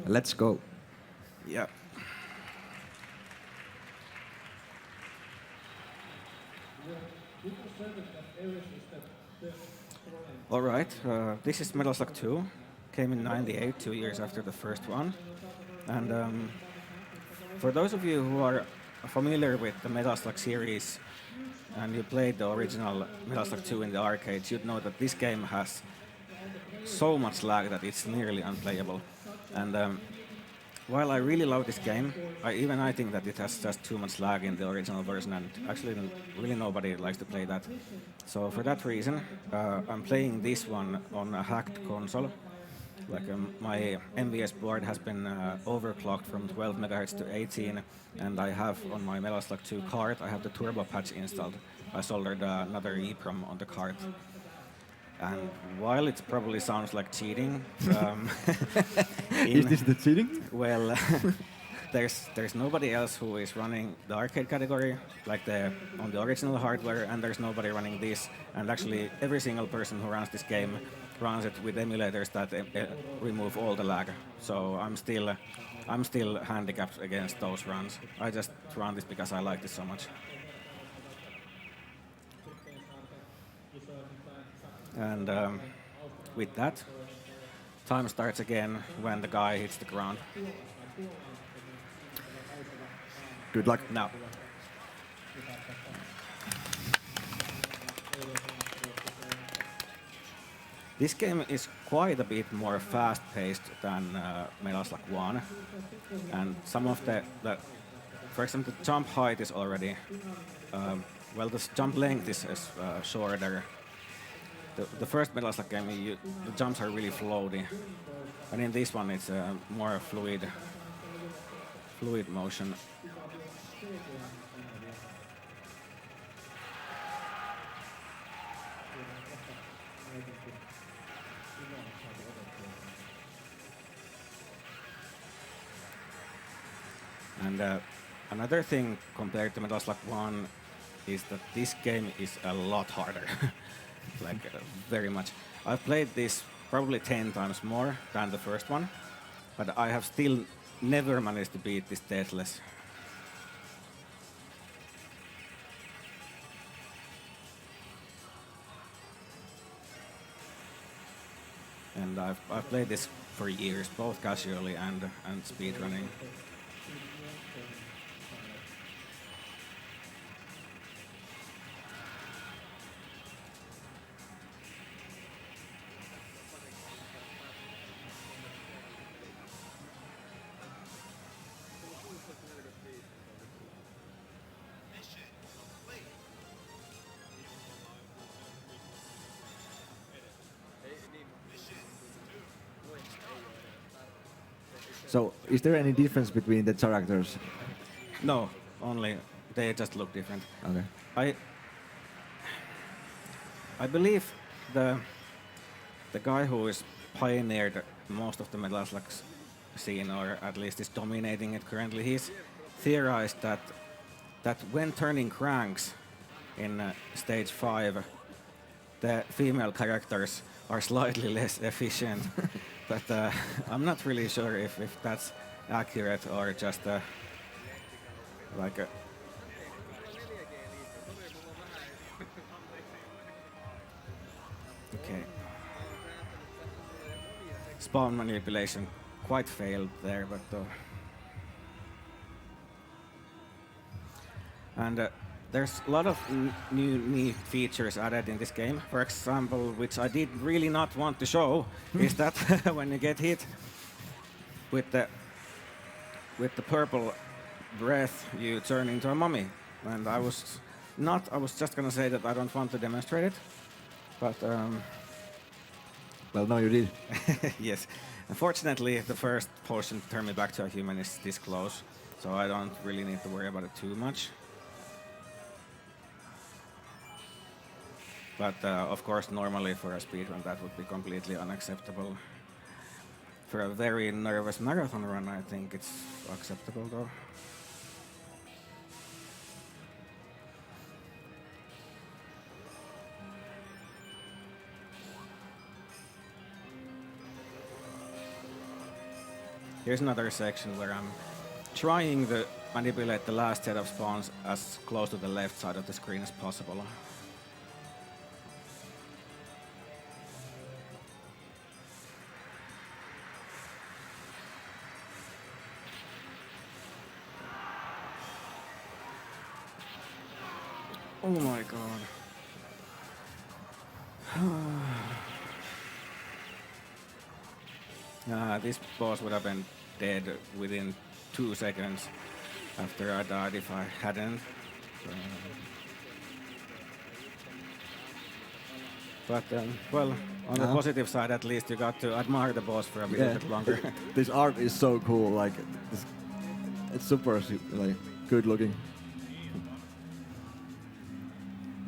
Let's go. Yeah. All right. This is Metal Slug 2. Came in '98, 2 years after the first one. And for those of you who are familiar with the Metal Slug series and you played the original Metal Slug 2 in the arcades, you'd know that this game has so much lag that it's nearly unplayable. And while I really love this game, I think that it has just too much lag in the original version, and actually really nobody likes to play that. So for that reason, I'm playing this one on a hacked console. Like my MVS board has been overclocked from 12 megahertz to 18, and I have on my Metal Slug 2 card, I have the turbo patch installed. I soldered another EEPROM on the card. And while it probably sounds like cheating, Is this the cheating? well, there's nobody else who is running the arcade category like on the original hardware, and there's nobody running this. And actually, every single person who runs this game runs it with emulators that remove all the lag. So I'm still handicapped against those runs. I just run this because I like this so much. And with that, time starts again when the guy hits the ground. Good luck. Now. This game is quite a bit more fast-paced than Metal Slug 1. And some of for example, the jump height is already, well, the jump length is shorter. The first Metal Slug game, the jumps are really floaty. And in this one, it's more fluid motion. And another thing compared to Metal Slug 1 is that this game is a lot harder. Like, very much. I've played this probably 10 times more than the first one, but I have still never managed to beat this deathless. And I've played this for years, both casually and speedrunning. So, is there any difference between the characters? No, only they just look different. Okay. I believe the guy who is pioneered most of the Metal Slug scene, or at least is dominating it currently, he's theorized that when turning cranks in stage 5, the female characters are slightly less efficient. But I'm not really sure if that's accurate or just like a... Okay. Spawn manipulation quite failed there, but... And there's a lot of new neat features added in this game. For example, which I did really not want to show, is that when you get hit with the purple breath, you turn into a mummy. And I was just gonna say that I don't want to demonstrate it, but well, no, you did. yes. Unfortunately, the first potion to turn me back to a human is this close, so I don't really need to worry about it too much. But of course, normally for a speedrun, that would be completely unacceptable. For a very nervous marathon run, I think it's acceptable, though. Here's another section where I'm trying to manipulate the last set of spawns as close to the left side of the screen as possible. Oh my god. This boss would have been dead within 2 seconds after I died if I hadn't. But, well, on the positive side, at least you got to admire the boss for a bit longer. This art is so cool. Like, it's super like good looking.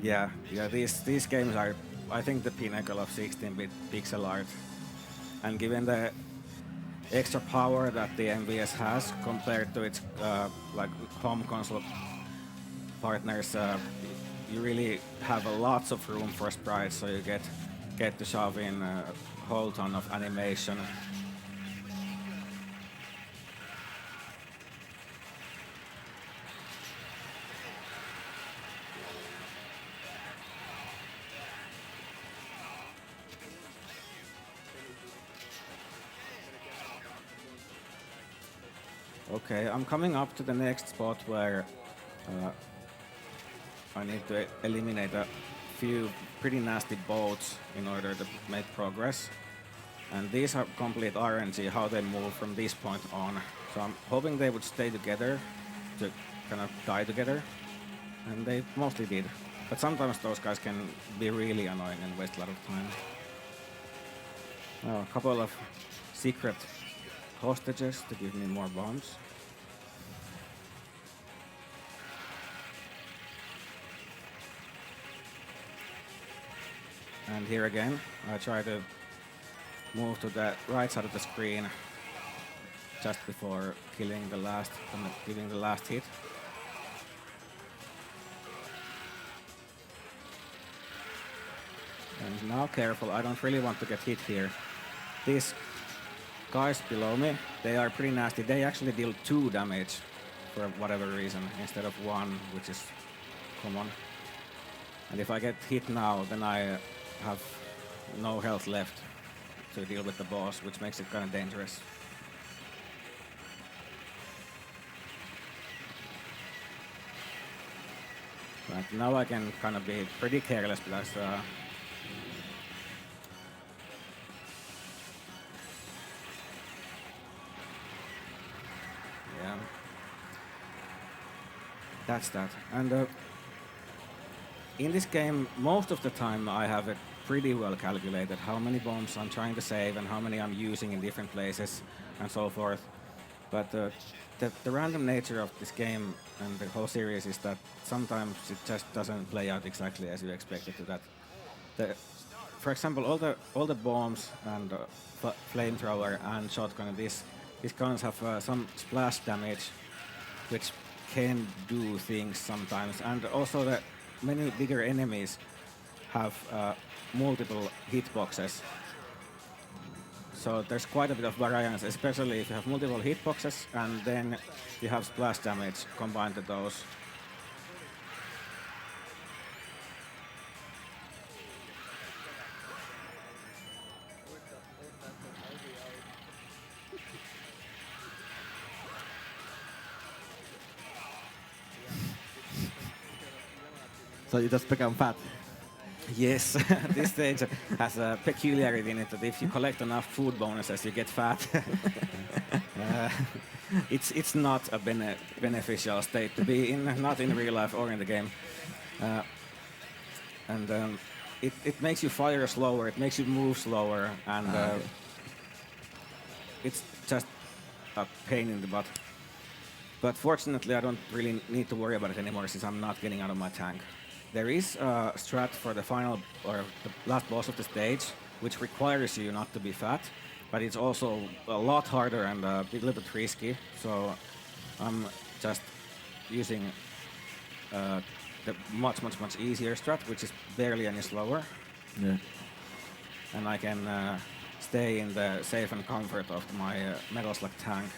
Yeah, these games are, I think, the pinnacle of 16-bit pixel art. And given the extra power that the MVS has compared to its like home console partners, you really have lots of room for sprites, so you get to shove in a whole ton of animation. Okay, I'm coming up to the next spot where I need to eliminate a few pretty nasty boats in order to make progress. And these are complete RNG, how they move from this point on. So I'm hoping they would stay together to kind of die together. And they mostly did. But sometimes those guys can be really annoying and waste a lot of time. A couple of secret hostages to give me more bombs. And here again, I try to move to the right side of the screen just before killing the last, giving the last hit. And now careful, I don't really want to get hit here. These guys below me, they are pretty nasty. They actually deal 2 damage for whatever reason instead of 1, which is common. And if I get hit now, then I have no health left to deal with the boss, which makes it kind of dangerous. But now I can kind of be pretty careless because yeah, that's that. And in this game, most of the time I have it pretty well calculated how many bombs I'm trying to save and how many I'm using in different places and so forth. But the random nature of this game and the whole series is that sometimes it just doesn't play out exactly as you expect it to. For example, all the bombs and flamethrower and shotgun, these guns have some splash damage, which can do things sometimes, and also the many bigger enemies have multiple hitboxes. So there's quite a bit of variance, especially if you have multiple hitboxes and then you have splash damage combined to those. So you just become fat. Yes, this stage has a peculiarity in it that if you collect enough food bonuses, you get fat. It's not a beneficial state to be in, not in real life or in the game. It makes you fire slower, it makes you move slower, and it's just a pain in the butt. But fortunately, I don't really need to worry about it anymore since I'm not getting out of my tank. There is a strat for the final or the last boss of the stage, which requires you not to be fat, but it's also a lot harder and a little bit risky. So I'm just using the much easier strat, which is barely any slower. Yeah. And I can stay in the safe and comfort of my Metal Slug tank.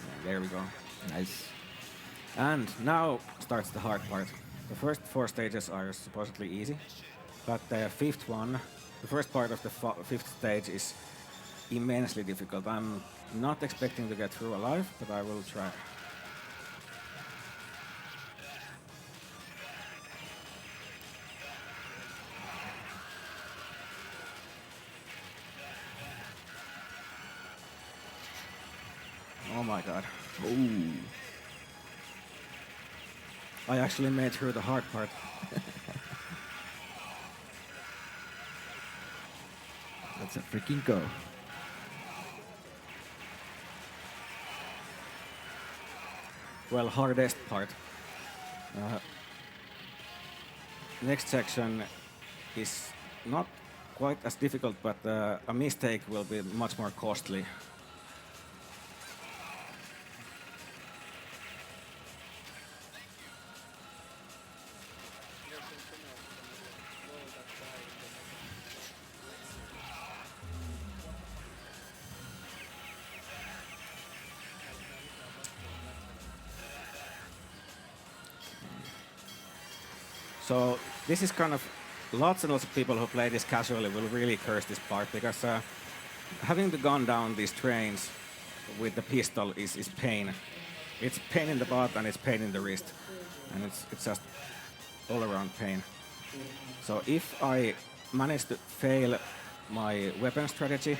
Yeah, there we go. Nice. And now starts the hard part. The first 4 stages are supposedly easy, but the fifth one, the first part of the fifth stage is immensely difficult. I'm not expecting to get through alive, but I will try. Oh my god. Ooh. I actually made through the hard part. That's a freaking go. Well, hardest part. Next section is not quite as difficult, but a mistake will be much more costly. So this is kind of lots and lots of people who play this casually will really curse this part because having to gun down these trains with the pistol is pain. It's pain in the butt and it's pain in the wrist, and it's just all around pain. So if I manage to fail my weapon strategy,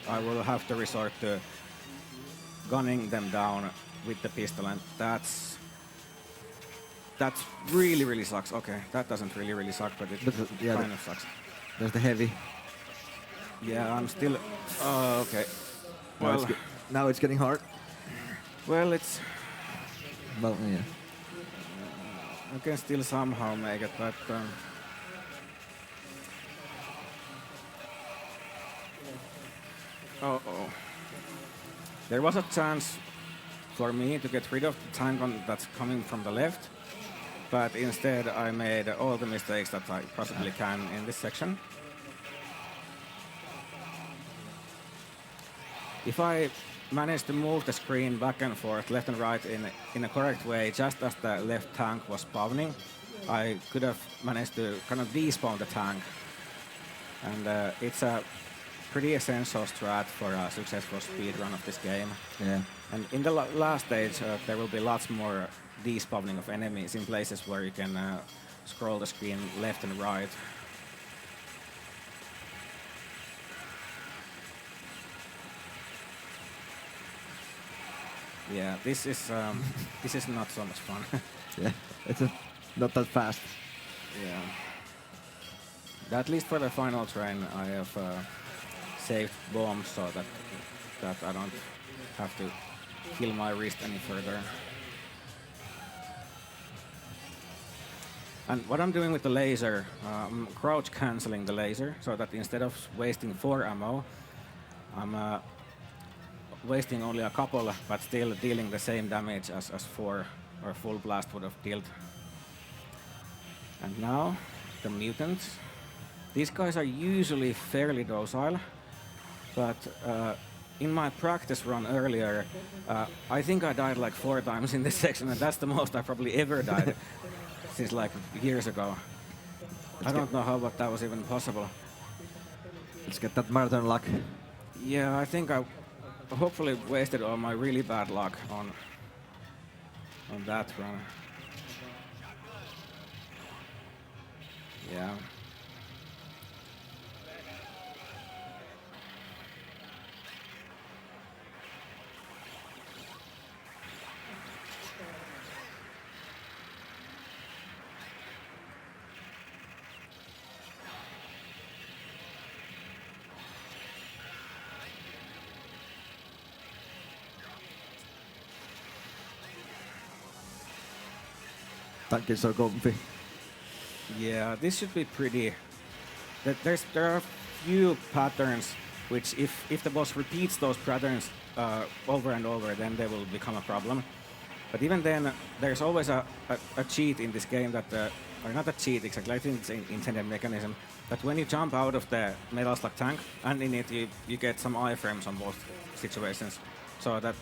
I will have to resort to gunning them down with the pistol, and that's really, really sucks. Okay, that doesn't really suck, but it yeah, kind of sucks. There's the heavy. Yeah, I'm still... Oh, okay. Well, Now it's getting hard. well, it's... Well, yeah. I can still somehow make it, but... Uh-oh. There was a chance for me to get rid of the tank that's coming from the left, but instead I made all the mistakes that I possibly can in this section. If I manage to move the screen back and forth, left and right in a correct way, just as the left tank was spawning, I could have managed to kind of despawn the tank. And it's a pretty essential strat for a successful speedrun of this game. Yeah. And in the last stage, there will be lots more despawning of enemies in places where you can scroll the screen left and right. Yeah, this is not so much fun. Yeah. It's not that fast. Yeah. At least for the final train, I have saved bombs so that I don't have to kill my wrist any further. And what I'm doing with the laser, I'm crouch canceling the laser so that instead of wasting 4 ammo, I'm wasting only a couple, but still dealing the same damage as 4 or full blast would have dealt. And now, the mutants. These guys are usually fairly docile, but in my practice run earlier, I think I died like 4 times in this section, and that's the most I probably ever died since like years ago. I don't know how that was even possible. Let's get that marathon luck. Yeah, I think I hopefully wasted all my really bad luck on that run. Yeah. Tank is so comfy. Yeah, this should be pretty. There are a few patterns which, if the boss repeats those patterns over and over, then they will become a problem. But even then, there's always a cheat in this game that or not a cheat exactly, I think it's an intended mechanism, that when you jump out of the Metal Slug tank, and in it you get some iframes on both situations, so that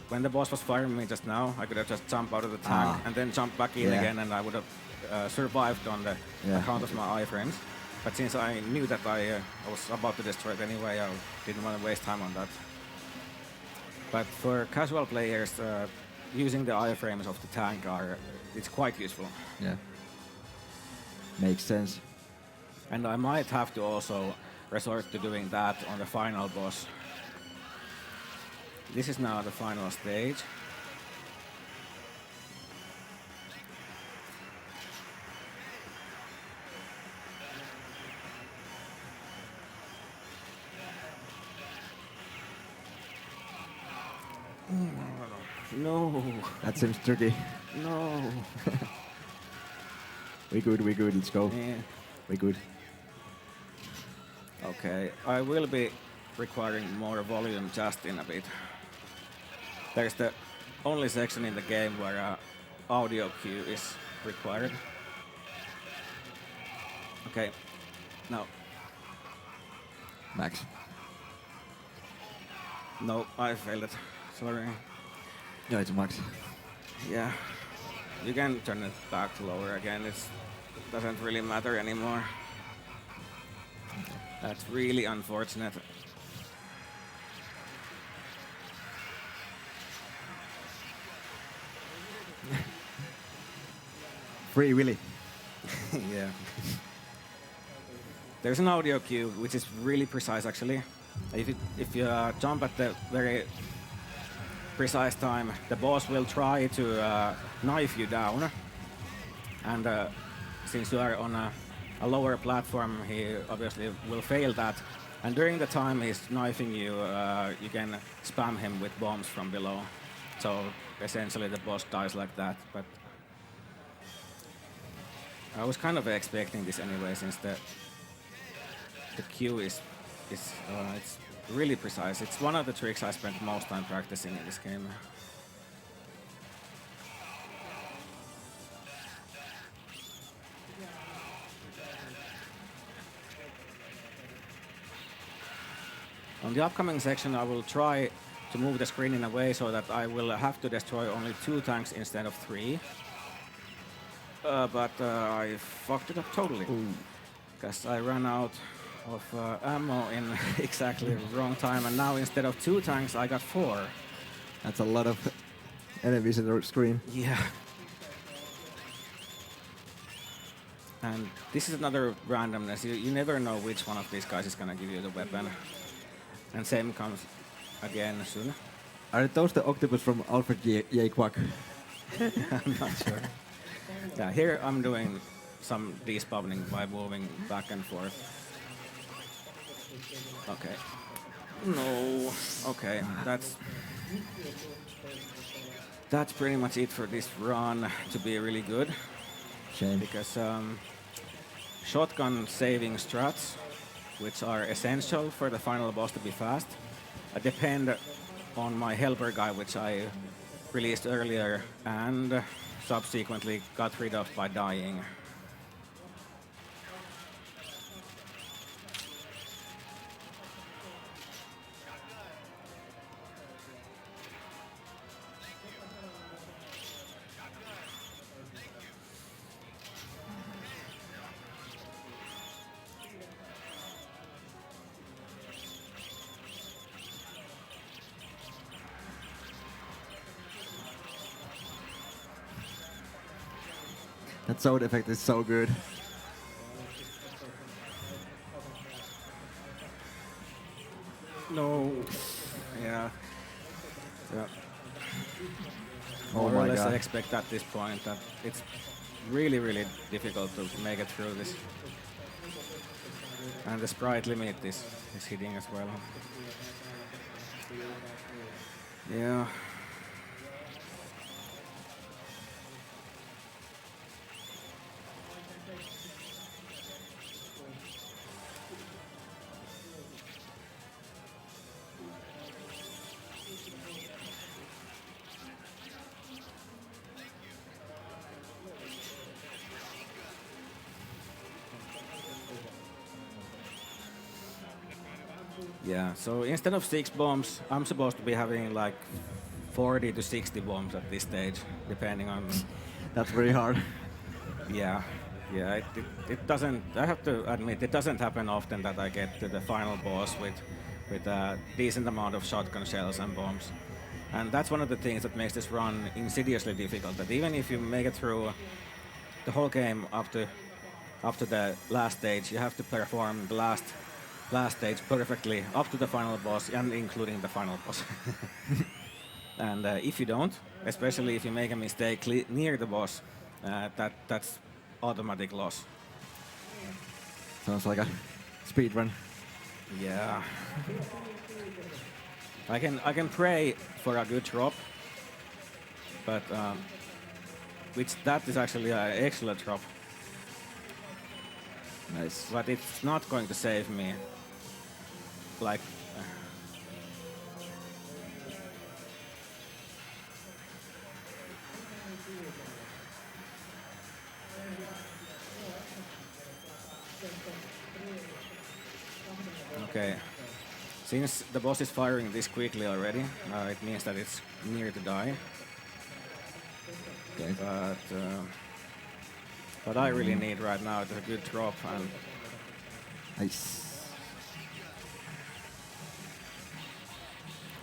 when the boss was firing me just now, I could have just jumped out of the tank and then jumped back in again, and I would have survived on the account of my iframes. But since I knew that I was about to destroy it anyway, I didn't want to waste time on that. But for casual players, using the iframes of the tank it's quite useful. Yeah. Makes sense. And I might have to also resort to doing that on the final boss. This is now the final stage. No. That seems tricky. No. We good, let's go. Yeah. We good. Okay, I will be requiring more volume just in a bit. There's the only section in the game where audio cue is required. Okay, now. Max. No, I failed it. Sorry. No, it's Max. Yeah, you can turn it back to lower again. It doesn't really matter anymore. That's really unfortunate. Free Willy. Yeah. There's an audio cue which is really precise actually. If you jump at the very precise time, the boss will try to knife you down. And since you are on a lower platform, he obviously will fail that. And during the time he's knifing you, you can spam him with bombs from below. So essentially the boss dies like that. But I was kind of expecting this anyway, since the cue is it's really precise. It's one of the tricks I spent most time practicing in this game. On the upcoming section, I will try to move the screen in a way so that I will have to destroy only 2 tanks instead of 3. But I fucked it up totally, because I ran out of ammo in exactly the wrong time, and now instead of 2 tanks, I got 4. That's a lot of enemies in the screen. Yeah. And this is another randomness. You never know which one of these guys is gonna give you the weapon. And same comes again soon. Are those the octopus from Alfred J. Quack? I'm not sure. Yeah, here I'm doing some despawning by moving back and forth. Okay. No. Okay, that's pretty much it for this run to be really good. Shame. Because shotgun saving strats, which are essential for the final boss to be fast, depend on my helper guy, which I released earlier and subsequently got rid of by dying. That sound effect is so good. No. Yeah. Yeah. Oh More or my less God. I expect at this point that it's really, really difficult to make it through this. And the sprite limit is hitting as well. Yeah. Yeah, so instead of 6 bombs, I'm supposed to be having like 40 to 60 bombs at this stage, depending on. That's very hard. Yeah, yeah. It doesn't. I have to admit, it doesn't happen often that I get to the final boss with a decent amount of shotgun shells and bombs. And that's one of the things that makes this run insidiously difficult. That even if you make it through the whole game up to the last stage, you have to perform the last stage perfectly up to the final boss and including the final boss. And if you don't, especially if you make a mistake near the boss, that's automatic loss. Sounds like a speed run. Yeah. I can pray for a good drop, but that is actually an excellent drop. Nice. But it's not going to save me. Like. Okay. Since the boss is firing this quickly already, it means that it's near to die. Okay. But I really need right now a good drop and. Nice.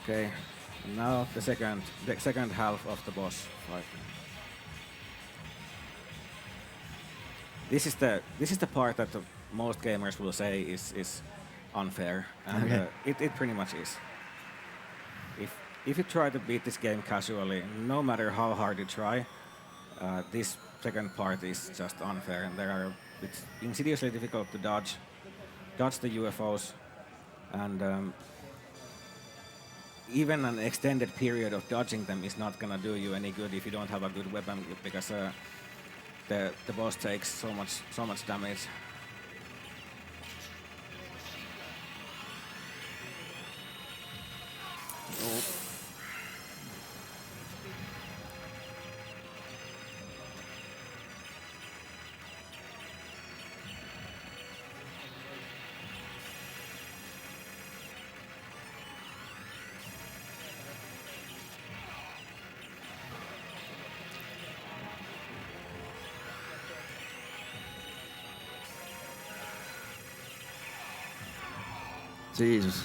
Okay. Now the second half of the boss fight. This is the part that most gamers will say is unfair, and Okay. it pretty much is. If you try to beat this game casually, no matter how hard you try, this second part is just unfair, and it's insidiously difficult to dodge the UFOs, and even an extended period of dodging them is not gonna do you any good if you don't have a good weapon, because the boss takes so much damage. Jesus.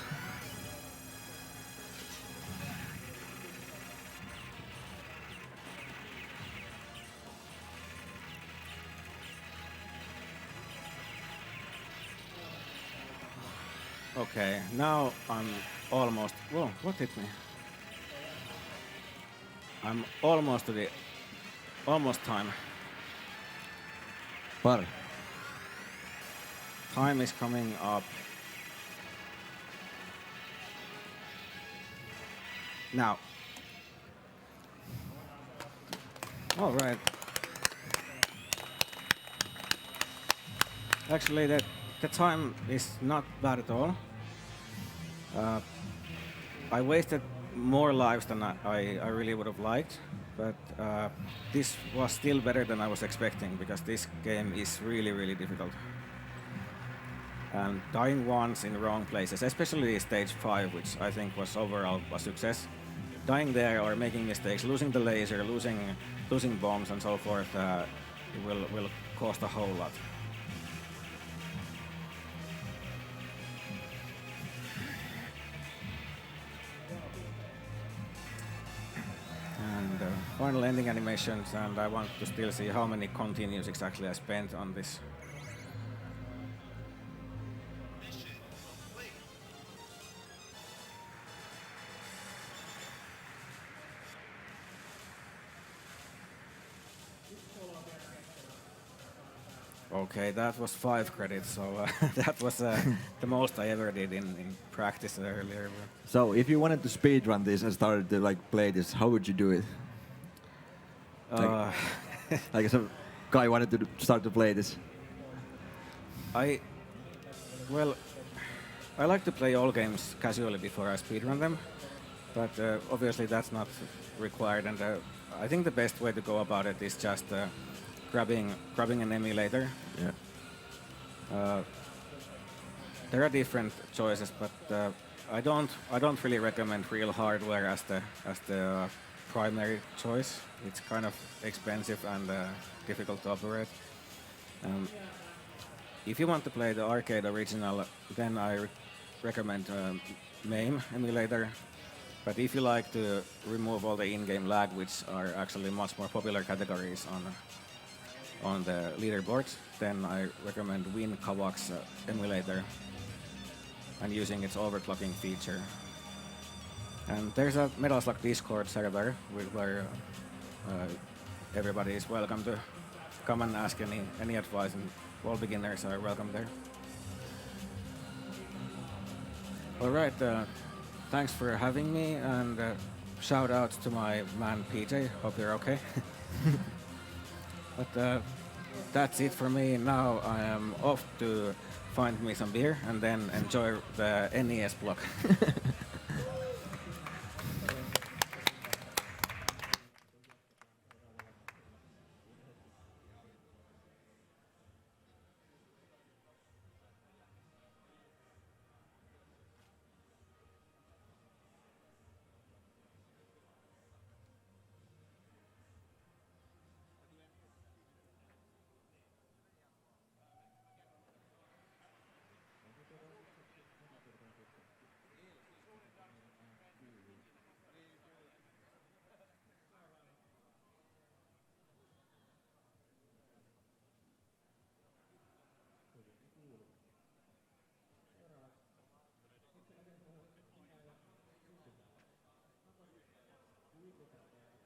Okay, now I'm almost. Whoa, what hit me? I'm almost to the. Almost time. But Time is coming up. Now. All right. Actually, the time is not bad at all. I wasted more lives than I really would have liked, but this was still better than I was expecting, because this game is really, really difficult. And dying once in the wrong places, especially stage 5, which I think was overall a success. Dying there or making mistakes, losing the laser, losing bombs and so forth, will cost a whole lot. And final ending animations, and I want to still see how many continues exactly I spent on this. Okay, that was 5 credits, so that was the most I ever did in practice earlier. so if you wanted to speedrun this and started to like play this, how would you do it? Uh, Like if some guy wanted to start to play this. I like to play all games casually before I speedrun them, but obviously that's not required. And I think the best way to go about it is just grabbing an emulator. Yeah. There are different choices, but I don't really recommend real hardware as the primary choice. It's kind of expensive and difficult to operate. Um, if you want to play the arcade original, then I recommend MAME emulator. But if you like to remove all the in-game lag, which are actually much more popular categories on the leaderboards, then I recommend WinKawak's emulator and using its overclocking feature. And there's a Metal Slug Discord server where everybody is welcome to come and ask any advice, and all beginners are welcome there. All right, thanks for having me, and shout out to my man PJ. Hope you're okay. But that's it for me. Now I am off to find me some beer and then enjoy the NES block.